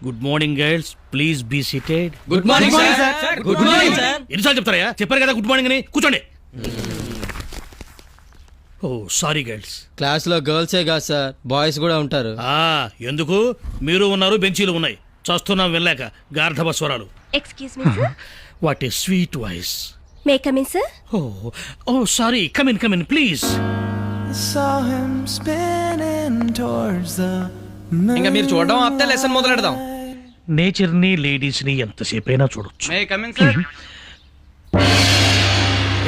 Good morning girls, please be seated. Good morning sir. Good morning sir. ఎన్నిసార్లు చెప్తారా? చెప్పారు కదా గుడ్ మార్నింగ్ అని. కూర్చోండి. ఓ సారీ గర్ల్స్. క్లాస్ లో గర్ల్సే కాదు సార్, బాయ్స్ కూడా ఉంటారు. ఎందుకు? మీరు ఉన్నారు, బెంచీలు ఉన్నాయి. చూస్తున్నాం వెళ్ళాక గార్ధవ స్వరాలు. Excuse me sir. What a sweet voice. May come in sir. Oh sorry, come in please. Saw him spinning towards the ఇంకా మీరు చూడడం ఆపితే లెసన్ మొదలెడదాం. నేచర్ ని, లేడీస్ ని ఎంతసేపైనా చూడొచ్చు. May coming sir.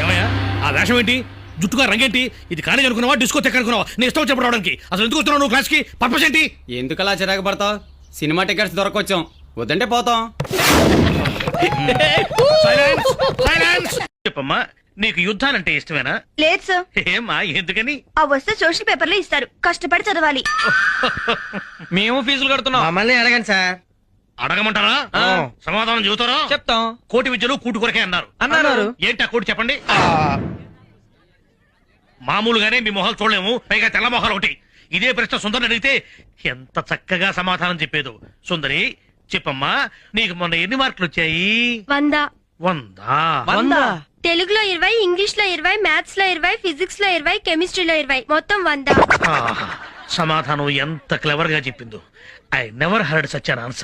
ఏమయ్యా ఆ వేషం ఏంటి? జుట్టుగా రంగేంటి? ఇది కాలేజ్ అనుకున్నావా, డిస్కో తెక్క అనుకున్నావా? నేను ఇష్టం చెప్పడం రావడానికి అసలు ఎందుకు వస్తున్నావు నువ్వు క్లాస్ కి? పర్పస్ ఏంటి? ఎందుకలా చిరాకు పడతావు? సినిమా టికెట్స్ దొరకొచ్చాం, వద్దంటే పోతాం. Silence, silence. చెప్పమ్మా, నీకు యుద్ధాలంటే ఇష్టమేనా? లేదు సార్. ఏమా, ఎందుకని? ఆ వస్తే సోషల్ పేపర్ లో ఇస్తారు, కష్టపడి చదవాలి. మేము ఫీజులు కడుతున్నాం. మమ్మల్ని అడగండి సార్. అడగమంటారా? సమాధానం చెబుతారా? చెప్తాం. కోటి విద్యలు కూటు కొరకే అన్నారు. ఏంటి ఆ కోటి చెప్పండి. మామూలుగానే మీ మొహాలు చూడలేము, పైగా తెల్ల మొహాలు ఒకటి. ఇదే ప్రశ్న సుందరిని అడిగితే ఎంత చక్కగా సమాధానం చెప్పేదు. సుందరి చెప్పమ్మా, నీకు మొన్న ఎన్ని మార్కులు వచ్చాయి? 100. 100. తెలుగులో 20, ఇంగ్లీష్ లో 20, మ్యాథ్స్ లో 20, ఫిజిక్స్ లో 20, కెమిస్ట్రీలో 20, మొత్తం 100. సమాధానం ఎంత క్లవర్ గా చెప్పిందో. I never heard such an answer.